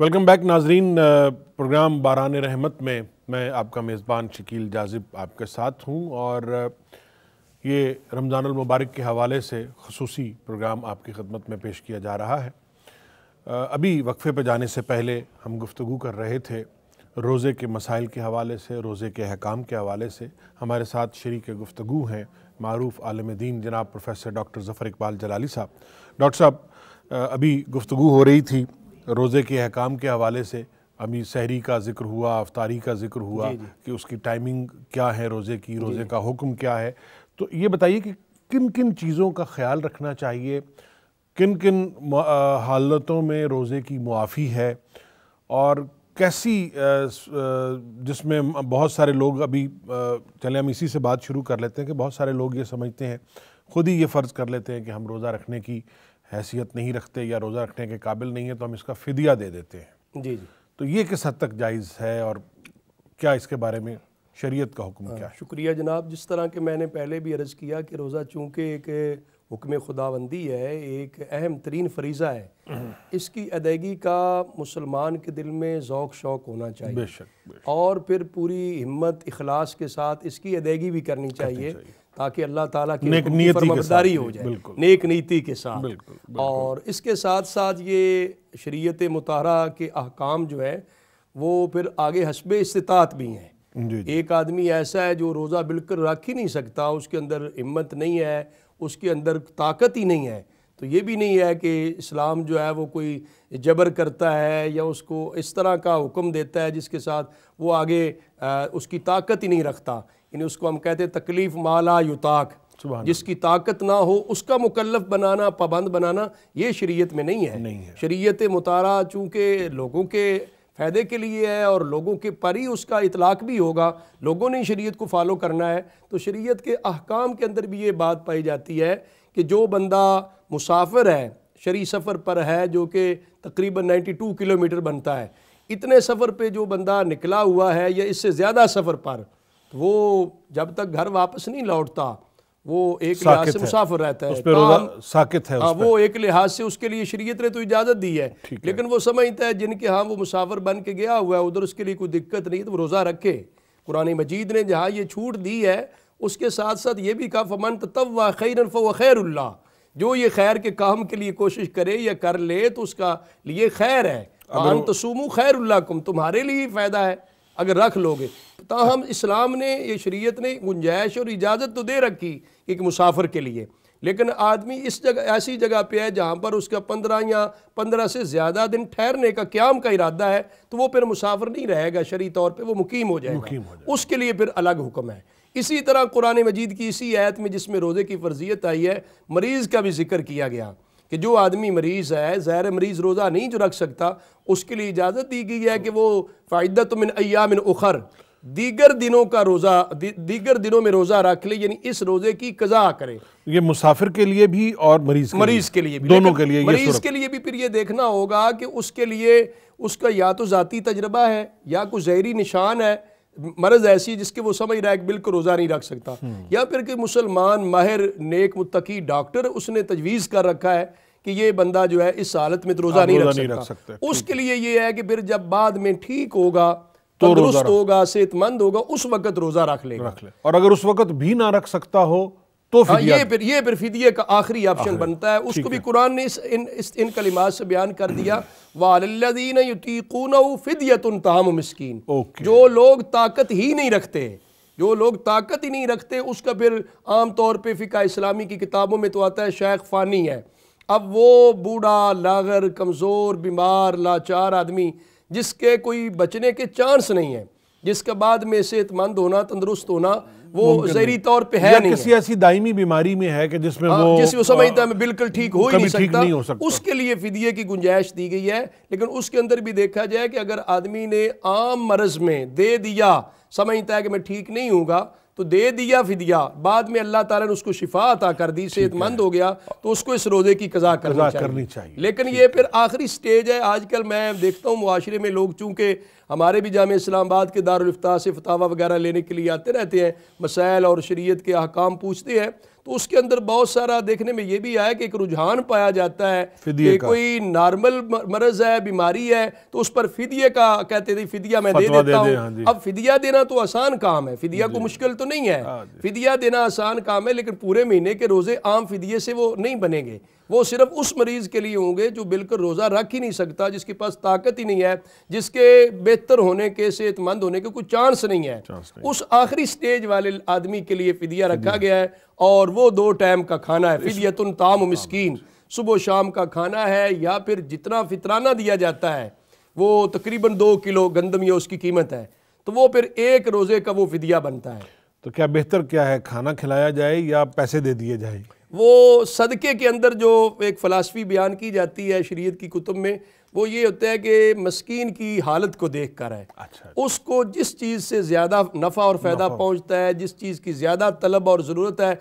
Welcome back ناظرین، programme باران رحمت میں آپ کا میزبان شکیل جاذب آپ کے ساتھ ہوں، اور یہ رمضان المبارک کے حوالے سے خصوصی پروگرام آپ کی خدمت میں پیش کیا جا رہا ہے۔ ابھی وقفے پہ جانے سے پہلے ہم گفتگو کر رہے تھے روزے کے مسائل کے حوالے سے، روزے کے احکام کے حوالے سے۔ ہمارے ساتھ شریک گفتگو ہیں معروف عالم دین جناب پروفیسر ڈاکٹر ظفر اقبال جلالی صاحب۔ ڈاکٹر صاحب، ابھی گفتگو ہو رہی تھی روزے کے احکام کے حوالے سے، ابھی سحری کا ذکر ہوا، افطاری کا ذکر ہوا کہ اس کی ٹائمنگ کیا ہے روزے کی، روزے کا حکم کیا ہے۔ تو یہ بتائیے کہ کن کن چیزوں کا خیال رکھنا چاہیے، کن کن حالتوں میں روزے کی معافی ہے، اور کیسی جس میں بہت سارے لوگ ابھی چلیں ہم اسی سے بات شروع کر لیتے ہیں کہ بہت سارے لوگ یہ سمجھتے ہیں، خود ہی یہ فرض کر لیتے ہیں کہ ہم روزہ رکھنے کی حیثیت نہیں رکھتے یا روزہ رکھنے کے قابل نہیں ہیں تو ہم اس کا فدیہ دے دیتے ہیں۔ جی تو یہ کس حد تک جائز ہے، اور کیا اس کے بارے میں شریعت کا حکم کیا ہے؟ شکریہ جناب۔ جس طرح کہ میں نے پہلے بھی عرض کیا کہ روزہ چونکہ ایک حکم خداوندی ہے، ایک اہم ترین فریضہ ہے، اس کی ادائیگی کا مسلمان کے دل میں ذوق شوق ہونا چاہیے، بے شک اور پھر پوری ہمت اخلاص کے ساتھ اس کی ادائیگی بھی کرنی چاہیے تاکہ اللہ تعالیٰ کی فرمانبرداری ہو جائے، نیک نیتی کے ساتھ۔ اور اس کے ساتھ ساتھ یہ شریعت مطہرہ کے احکام جو ہے وہ پھر آگے حسب استطاعت بھی ہیں۔ ایک آدمی ایسا ہے جو روزہ بالکل رکھ ہی نہیں سکتا، اس کے اندر ہمت نہیں ہے، اس کے اندر طاقت ہی نہیں ہے، تو یہ بھی نہیں ہے کہ اسلام جو ہے وہ کوئی جبر کرتا ہے یا اس کو اس طرح کا حکم دیتا ہے جس کے ساتھ وہ آگے اس کی طاقت ہی نہیں رکھتا، یعنی اس کو ہم کہتے ہیں تکلیف ما لا یطاق، جس کی طاقت نہ ہو اس کا مکلف بنانا، پابند بنانا، یہ شریعت میں نہیں ہے۔ شریعت مطہرہ چونکہ لوگوں کے فائدے کے لیے ہے اور لوگوں کے پر ہی اس کا اطلاق بھی ہوگا، لوگوں نے شریعت کو فالو کرنا ہے، تو شریعت کے احکام کے اندر بھی یہ بات پائی جاتی ہے کہ جو بندہ مسافر ہے، شرعی سفر پر ہے، جو کہ تقریباً 92 کلومیٹر بنتا ہے، اتنے سفر پہ جو بندہ نکلا ہوا ہے یا اس سے زیادہ سفر پر، وہ جب تک گھر واپس نہیں لوٹتا وہ ایک لحاظ سے مسافر رہتا ہے، ساکت ہے، وہ ایک لحاظ سے اس کے لیے شریعت نے تو اجازت دی ہے، لیکن وہ سمجھتا ہے جن کے ہاں وہ مسافر بن کے گیا ہوا ہے ادھر اس کے لیے کوئی دقت نہیں تو وہ روزہ رکھے۔ قرآن مجید نے جہاں یہ چھوٹ دی ہے اس کے ساتھ ساتھ یہ بھی کہا فَمَن تَطَوَّعَ خَيْرًا فَهُوَ خَيْرٌ لَهُ، جو یہ خیر کے کام کے لیے کوشش کرے یا کر لے تو اس کا لیے خیر ہے، وَأَن تَصُومُوا خَيْرٌ لَكُمْ، تمہارے لیے فائدہ ہے اگر رکھ لو گے۔ تاہم اسلام نے، یہ شریعت نے گنجائش اور اجازت تو دے رکھی ایک مسافر کے لیے، لیکن آدمی اس جگہ ایسی جگہ پہ ہے جہاں پر اس کا 15 یا 15 سے زیادہ دن ٹھہرنے کا قیام کا ارادہ ہے تو وہ پھر مسافر نہیں رہے گا، شرعی طور پہ وہ مقیم ہو جائے گا، اس کے لیے پھر الگ حکم ہے۔ اسی طرح قرآن مجید کی اسی آیت میں جس میں روزے کی فرضیت آئی ہے، مریض کا بھی ذکر کیا گیا کہ جو آدمی مریض ہے، ظاہر مریض روزہ نہیں جو رکھ سکتا، اس کے لیے اجازت دی گئی ہے کہ وہ فَعِدَّةٌ مِّنْ أَيَّامٍ أُخَرَ، دیگر دنوں کا روزہ، دیگر دنوں میں روزہ رکھ لے، یعنی اس روزے کی قضا کرے۔ یہ مسافر کے لیے بھی اور مریض کے لیے بھی، دونوں کے لیے۔ مریض کے لیے بھی پھر یہ دیکھنا ہوگا کہ اس کے لیے اس کا یا تو ذاتی تجربہ ہے یا کوئی ظاہری نشان ہے، مرض ایسی جس کے وہ سمجھ رہا ہے کہ بالکل روزہ نہیں رکھ سکتا، یا پھر کہ مسلمان ماہر نیک متقی ڈاکٹر اس نے تجویز کر رکھا ہے کہ یہ بندہ جو ہے اس حالت میں تو روزہ نہیں رکھ سکتا، اس کے لیے یہ ہے کہ پھر جب بعد میں ٹھیک ہوگا، تندرست ہوگا، صحت مند ہوگا، اس وقت روزہ رکھ لے گا۔ اور اگر اس وقت بھی نہ رکھ سکتا ہو تو یہ پھر فدیے کا آخری آپشن بنتا ہے۔ اس کو بھی قرآن نے ان کلمات سے بیان کر دیا، وَعَلَى الَّذِينَ يُطِيقُونَهُ فِدْيَةٌ طَعَامُ مِسْكِينٍ، جو لوگ طاقت ہی نہیں رکھتے، اس کا پھر عام طور پہ فقہ اسلامی کی کتابوں میں تو آتا ہے شیخ فانی ہے۔ اب وہ بوڑھا، لاغر، کمزور، بیمار، لاچار آدمی جس کے کوئی بچنے کے چانس نہیں ہے، جس کا بعد میں صحت مند ہونا، تندرست ہونا وہ ظاہری طور پہ ہے نہیں، کسی ایسی دائمی بیماری میں ہے کہ جس میں وہ سمجھتا ہے میں بالکل ٹھیک ہو ہی نہیں سکتا، اس کے لیے فدیے کی گنجائش دی گئی ہے۔ لیکن اس کے اندر بھی دیکھا جائے کہ اگر آدمی نے عام مرض میں دے دیا، سمجھتا ہے کہ میں ٹھیک نہیں ہوں گا تو دے دیا فدیہ، بعد میں اللہ تعالیٰ نے اس کو شفا عطا کر دی، صحت مند ہو گیا، تو اس کو اس روزے کی قضا کرنی چاہیے۔ لیکن یہ پھر آخری سٹیج ہے۔ آج کل میں دیکھتا ہوں معاشرے میں لوگ چونکہ ہمارے بھی جامعہ اسلام آباد کے دارالافتاء سے فتاویٰ وغیرہ لینے کے لیے آتے رہتے ہیں، مسائل اور شریعت کے احکام پوچھتے ہیں، تو اس کے اندر بہت سارا دیکھنے میں یہ بھی آیا کہ ایک رجحان پایا جاتا ہے کہ کوئی نارمل مرض ہے، بیماری ہے، تو اس پر فدیے کا کہتے تھے فدیہ میں دے دیتا ہوں۔ اب فدیہ دینا تو آسان کام ہے، فدیہ کو مشکل تو نہیں ہے، فدیہ دینا آسان کام ہے، لیکن پورے مہینے کے روزے عام فدیے سے وہ نہیں بنیں گے، وہ صرف اس مریض کے لیے ہوں گے جو بالکل روزہ رکھ ہی نہیں سکتا، جس کے پاس طاقت ہی نہیں ہے، جس کے بہتر ہونے کے، صحت مند ہونے کے کوئی چانس نہیں ہے، اس آخری سٹیج والے آدمی کے لیے فدیہ رکھا گیا ہے، اور وہ 2 ٹائم کا کھانا ہے، فدیۃ طعام مسکین، صبح و شام کا کھانا ہے، یا پھر جتنا فطرانہ دیا جاتا ہے وہ تقریباً 2 کلو گندم یا اس کی قیمت ہے، تو وہ پھر ایک روزے کا وہ فدیہ بنتا ہے۔ تو کیا بہتر کیا ہے، کھانا کھلایا جائے یا پیسے دے دیے جائیں؟ وہ صدقے کے اندر جو ایک فلسفی بیان کی جاتی ہے شریعت کی کتب میں، وہ یہ ہوتا ہے کہ مسکین کی حالت کو دیکھ کر ہے، اس کو جس چیز سے زیادہ نفع اور فائدہ پہنچتا ہے، جس چیز کی زیادہ طلب اور ضرورت ہے،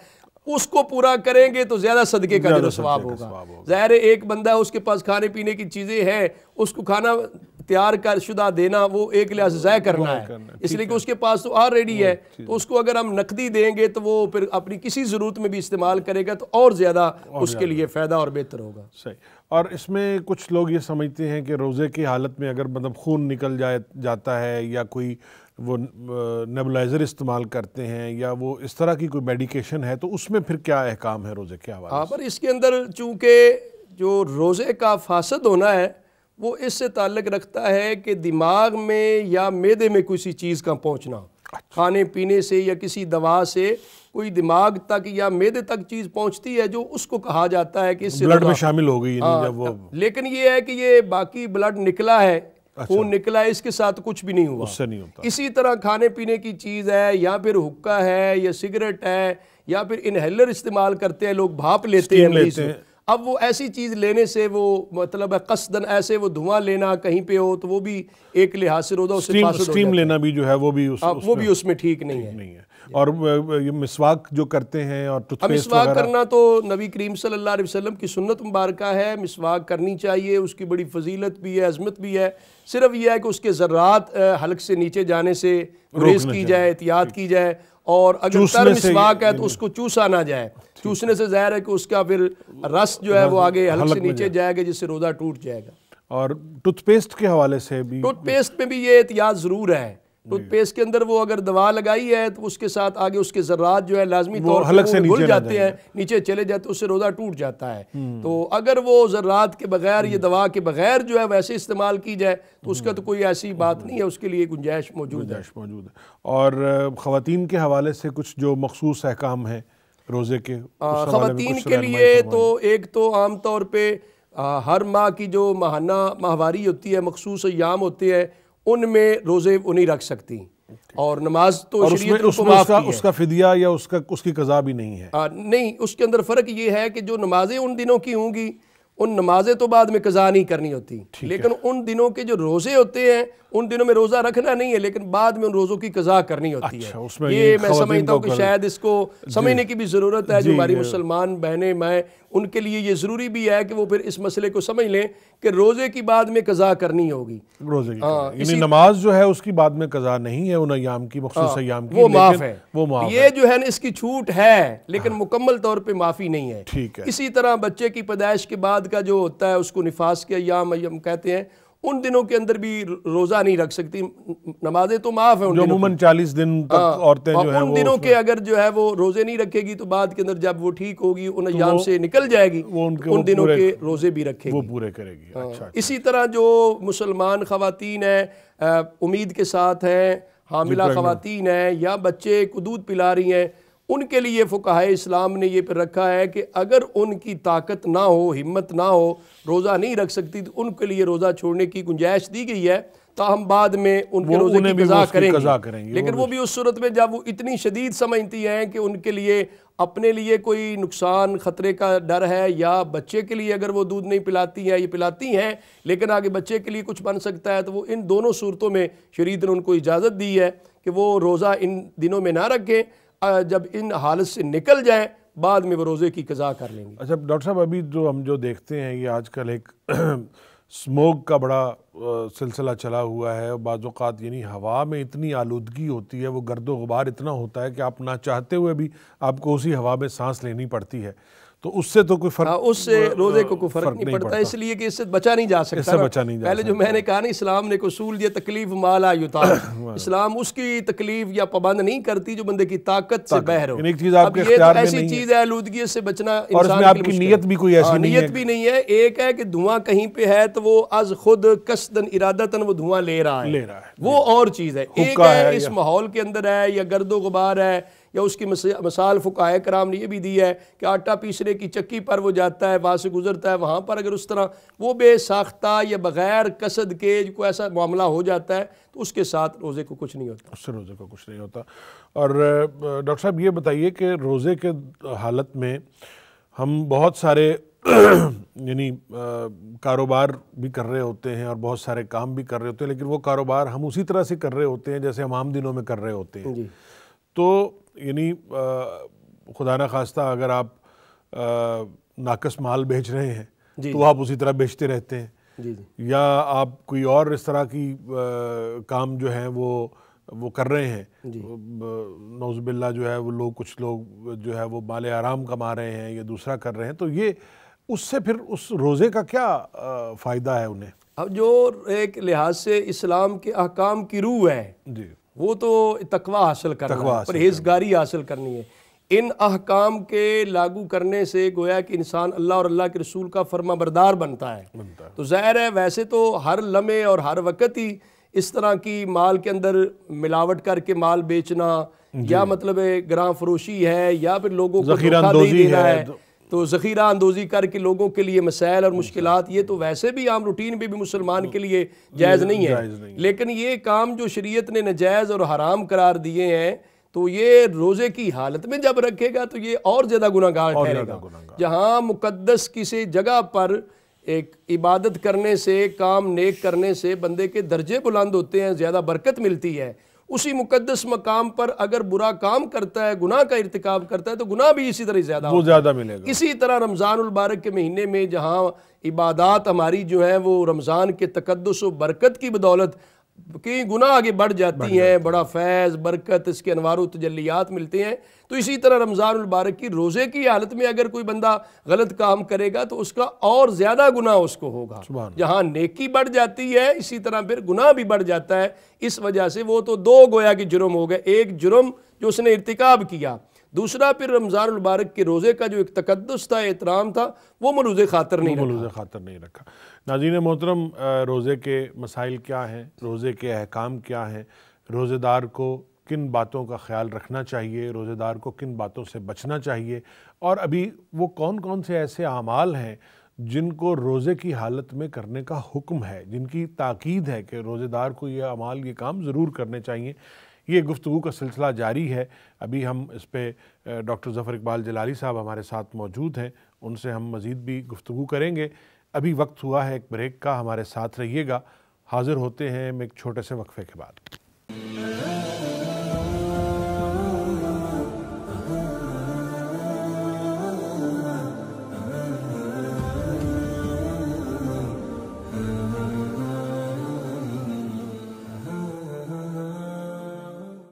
اس کو پورا کریں گے تو زیادہ صدقے کا اجر و ثواب ہوگا۔ ظاہر ہے ایک بندہ ہے، اس کے پاس کھانے پینے کی چیزیں ہیں، اس کو کھانا تیار کر شدہ دینا وہ ایک لحاظ سے ضائع کرنا ہے، اس لیے کہ اس کے پاس تو آلریڈی ہے، تو اس کو اگر ہم نقدی دیں گے تو وہ پھر اپنی کسی ضرورت میں بھی استعمال کرے گا تو اور زیادہ اس کے لیے فائدہ اور بہتر ہوگا۔ صحیح۔ اور اس میں کچھ لوگ یہ سمجھتے ہیں کہ روزے کی حالت میں اگر مطلب خون نکل جاتا ہے، یا کوئی وہ نیبولائزر استعمال کرتے ہیں، یا وہ اس طرح کی کوئی میڈیکیشن ہے، تو اس میں پھر کیا احکام ہے روزے کے حوالے سے؟ ہاں، پر اس کے اندر چونکہ جو روزے کا فاسد ہونا ہے وہ اس سے تعلق رکھتا ہے کہ دماغ میں یا معدے میں کسی چیز کا پہنچنا، کھانے پینے سے یا کسی دوا سے کوئی دماغ تک یا معدے تک چیز پہنچتی ہے جو اس کو کہا جاتا ہے کہ اس سے بلڈ میں شامل ہو گئی، جب وہ، لیکن یہ ہے کہ یہ باقی بلڈ نکلا ہے، خون نکلا ہے، اس کے ساتھ کچھ بھی نہیں ہوا، اس سے نہیں ہوتا۔ اسی طرح کھانے پینے کی چیز ہے، یا پھر حقہ ہے، یا سگریٹ ہے، یا پھر انہیلر استعمال کرتے ہیں لوگ، بھاپ لیتے ہیں، اب وہ ایسی چیز لینے سے وہ مطلب ہے قصدن ایسے وہ دھواں لینا کہیں پہ ہو تو وہ بھی ایک لحاظ سے روزہ اس سے فاسد ہو جاتا ہے۔ اسٹیم لینا بھی جو ہے وہ بھی اس میں ٹھیک نہیں ہے۔ اور یہ مسواک جو کرتے ہیں اور ٹوتھ پیسٹ مسواک کرنا تو نبی کریم صلی اللہ علیہ وسلم کی سنت مبارکہ ہے، مسواک کرنی چاہیے، اس کی بڑی فضیلت بھی ہے، عظمت بھی ہے، صرف یہ ہے کہ اس کے ذرات حلق سے نیچے جانے سے گریز کی جائے، احتیاط کی جائے، اور اگر تر مسواک ہے تو اس کو چوسا نہ جائے، چوسنے سے ظاہر ہے کہ اس کا پھر رس جو ہے وہ آگے حلق سے نیچے جائے گا، جس سے روزہ ٹوٹ جائے گا۔ اور ٹوتھ پیسٹ کے حوالے سے بھی، ٹوتھ پیسٹ میں بھی یہ احتیاط ضرور ہے، ٹوتھ پیسٹ کے اندر وہ اگر دوا لگائی ہے تو اس کے ساتھ آگے اس کے ذرات جو ہے لازمی طور پر گھل جاتے ہیں، نیچے چلے جاتے ہیں، اس سے روزہ ٹوٹ جاتا ہے۔ تو اگر وہ ذرات کے بغیر، یہ دوا کے بغیر جو ہے ویسے استعمال کی جائے تو اس کا تو کوئی ایسی بات نہیں ہے، اس کے لیے گنجائش موجود ہے۔ اور خواتین کے حوالے سے کچھ جو مخصوص احکام ہیں روزے کے، خواتین کے لیے تو ایک تو عام طور پہ ہر ماہ کی جو ماہواری ہوتی ہے، مخصوص ایام ہوتے ہیں، ان میں روزے وہ نہیں رکھ سکتی، اور نماز تو شریعت کو معاف کی ہے۔ اس کا فدیہ یا اس کی قضا بھی نہیں ہے؟ نہیں، اس کے اندر فرق یہ ہے کہ جو نمازیں ان دنوں کی ہوں گی، ان نمازیں تو بعد میں قضا نہیں کرنی ہوتی، لیکن ان دنوں کے جو روزے ہوتے ہیں ان دنوں میں روزہ رکھنا نہیں ہے، لیکن بعد میں ان روزوں کی قضا کرنی ہوتی ہے۔ یہ میں سمجھتا ہوں کہ شاید اس کو سمجھنے کی بھی ضرورت ہے، جو ہماری مسلمان بہنیں مائیں، ان کے لیے یہ ضروری بھی ہے کہ وہ پھر اس مسئلے کو سمجھ لیں کہ روزے کی بعد میں قضا کرنی ہوگی، روزے کی، یعنی نماز جو ہے اس کی بعد میں قضا نہیں ہے، ان ایام کی، مخصوص ایام کی، وہ معاف ہے، یہ جو ہے نا اس کی چھوٹ ہے لیکن مکمل طور پہ معافی نہیں ہے۔ اسی طرح بچے کی پیدائش کے بعد کا جو ہوتا ہے اس کو نفاس کے ایام کہتے ہیں، ان دنوں کے اندر بھی روزہ نہیں رکھ سکتی، نمازیں تو معاف ہیں، جو عموماً 40 دن تک عورتیں جو ہیں ان دنوں کے اگر جو ہے وہ روزے نہیں رکھے گی تو بعد کے اندر جب وہ ٹھیک ہوگی، ان ایام سے نکل جائے گی، ان دنوں کے روزے بھی رکھے گی، وہ پورے کرے گی۔ اسی طرح جو مسلمان خواتین ہیں، امید کے ساتھ ہیں، حاملہ خواتین ہیں، یا بچے کو دودھ پلا رہی ہیں، ان کے لیے فقہائے اسلام نے یہ پھر رکھا ہے کہ اگر ان کی طاقت نہ ہو، ہمت نہ ہو، روزہ نہیں رکھ سکتی، تو ان کے لیے روزہ چھوڑنے کی گنجائش دی گئی ہے، تاہم بعد میں ان کے روزے کی قضا کریں گے، لیکن وہ بھی اس صورت میں جب وہ اتنی شدید سمجھتی ہیں کہ ان کے لیے اپنے لیے کوئی نقصان خطرے کا ڈر ہے، یا بچے کے لیے اگر وہ دودھ نہیں پلاتی ہیں، یہ پلاتی ہیں لیکن آگے بچے کے لیے کچھ بن سکتا ہے، تو وہ ان دونوں صورتوں میں شریعت نے ان کو اجازت دی ہے کہ وہ روزہ ان دنوں میں نہ رکھیں، جب ان حالت سے نکل جائیں بعد میں وہ روزے کی قضا کر لیں گے۔ اچھا ڈاکٹر صاحب، ابھی جو ہم جو دیکھتے ہیں یہ آج کل ایک اسموک کا بڑا سلسلہ چلا ہوا ہے، بعض اوقات یعنی ہوا میں اتنی آلودگی ہوتی ہے، وہ گرد و غبار اتنا ہوتا ہے کہ آپ نہ چاہتے ہوئے بھی آپ کو اسی ہوا میں سانس لینی پڑتی ہے، تو اس سے تو کوئی فرق، اس سے روزے کو کوئی فرق نہیں پڑتا، اس لیے کہ اس سے بچا نہیں جا سکتا۔ پہلے جو میں نے کہا نا، اسلام نے ایک اصول دیا، تکلیف ما لا یطاق، اسلام اس کی تکلیف یا پابند نہیں کرتی جو بندے کی طاقت سے باہر ہو۔ اب یہ تو ایسی چیز ہے، آلودگی سے بچنا انسان کے لیے مشکل، نیت بھی کوئی ایسی نہیں ہے، نیت بھی نہیں ہے۔ ایک ہے کہ دھواں کہیں پہ ہے تو وہ از خود قصدن ارادتاً وہ دھواں لے رہا ہے، وہ اور چیز ہے۔ ایک ہے اس ماحول کے اندر ہے یا گرد و غبار ہے، یا اس کی مثال فقہائے کرام نے یہ بھی دی ہے کہ آٹا پیسنے کی چکی پر وہ جاتا ہے، وہاں سے گزرتا ہے، وہاں پر اگر اس طرح وہ بے ساختہ یا بغیر قصد کے کوئی ایسا معاملہ ہو جاتا ہے تو اس کے ساتھ روزے کو کچھ نہیں ہوتا، اس سے روزے کو کچھ نہیں ہوتا۔ اور ڈاکٹر صاحب یہ بتائیے کہ روزے کے حالت میں ہم بہت سارے یعنی کاروبار بھی کر رہے ہوتے ہیں اور بہت سارے کام بھی کر رہے ہوتے ہیں، لیکن وہ کاروبار ہم اسی طرح سے کر رہے ہوتے ہیں جیسے ہم عام دنوں میں کر رہے ہوتے ہیں۔ تو یعنی خدا نہ خواستہ اگر آپ ناقص مال بیچ رہے ہیں تو آپ اسی طرح بیچتے رہتے ہیں، یا آپ کوئی اور اس طرح کی کام جو ہیں وہ کر رہے ہیں، نعوذ باللہ جو ہے وہ لوگ، کچھ لوگ جو ہے وہ مال حرام کما رہے ہیں یا دوسرا کر رہے ہیں، تو یہ اس سے پھر اس روزے کا کیا فائدہ ہے انہیں؟ اب جو ایک لحاظ سے اسلام کے احکام کی روح ہے وہ تو تقوی حاصل کرنا ہے، پرہیزگاری حاصل کرنی ہے۔ ان احکام کے لاگو کرنے سے گویا کہ انسان اللہ اور اللہ کے رسول کا فرما بردار بنتا ہے۔ تو ظاہر ہے ویسے تو ہر لمحے اور ہر وقت ہی اس طرح کی مال کے اندر ملاوٹ کر کے مال بیچنا یا مطلب گراں فروشی ہے یا پھر لوگوں کو دھوکہ دے دینا ہے، تو ذخیرہ اندوزی کر کے لوگوں کے لیے مسائل اور مشکلات، یہ تو ویسے بھی عام روٹین پہ بھی مسلمان کے لیے جائز نہیں ہے، لیکن یہ کام جو شریعت نے ناجائز اور حرام قرار دیے ہیں تو یہ روزے کی حالت میں جب رکھے گا تو یہ اور زیادہ گناہگار ٹھہرے گا۔ جہاں مقدس کسی جگہ پر ایک عبادت کرنے سے، کام نیک کرنے سے بندے کے درجے بلند ہوتے ہیں، زیادہ برکت ملتی ہے، اسی مقدس مقام پر اگر برا کام کرتا ہے، گناہ کا ارتکاب کرتا ہے تو گناہ بھی اسی طرح زیادہ ملے گا۔ اسی طرح رمضان المبارک کے مہینے میں جہاں عبادات ہماری جو ہیں وہ رمضان کے تقدس و برکت کی بدولت کئی گناہ آگے بڑھ جاتی ہیں، بڑا فیض، برکت، اس کے انوار و تجلیات ملتے ہیں، تو اسی طرح رمضان المبارک کی روزے کی حالت میں اگر کوئی بندہ غلط کام کرے گا تو اس کا اور زیادہ گناہ اس کو ہوگا۔ جہاں نیکی بڑھ جاتی ہے اسی طرح پھر گناہ بھی بڑھ جاتا ہے، اس وجہ سے وہ تو دو گویا کہ جرم ہو گئے، ایک جرم جو اس نے ارتکاب کیا، دوسرا پھر رمضان المبارک کے روزے کا جو ایک تقدس تھا، احترام تھا، وہ ملوذ خاطر نہیں رکھا۔ ناظرین محترم، روزے کے مسائل کیا ہیں، روزے کے احکام کیا ہیں، روزے دار کو کن باتوں کا خیال رکھنا چاہیے، روزے دار کو کن باتوں سے بچنا چاہیے، اور ابھی وہ کون کون سے ایسے اعمال ہیں جن کو روزے کی حالت میں کرنے کا حکم ہے، جن کی تاکید ہے کہ روزے دار کو یہ اعمال، یہ کام ضرور کرنے چاہیے۔ یہ گفتگو کا سلسلہ جاری ہے، ابھی ہم اس پہ ڈاکٹر ظفر اقبال جلالی صاحب ہمارے ساتھ موجود ہیں، ان سے ہم مزید بھی گفتگو کریں گے۔ ابھی وقت ہوا ہے ایک بریک کا، ہمارے ساتھ رہیے گا، حاضر ہوتے ہیں ہم ایک چھوٹے سے وقفے کے بعد۔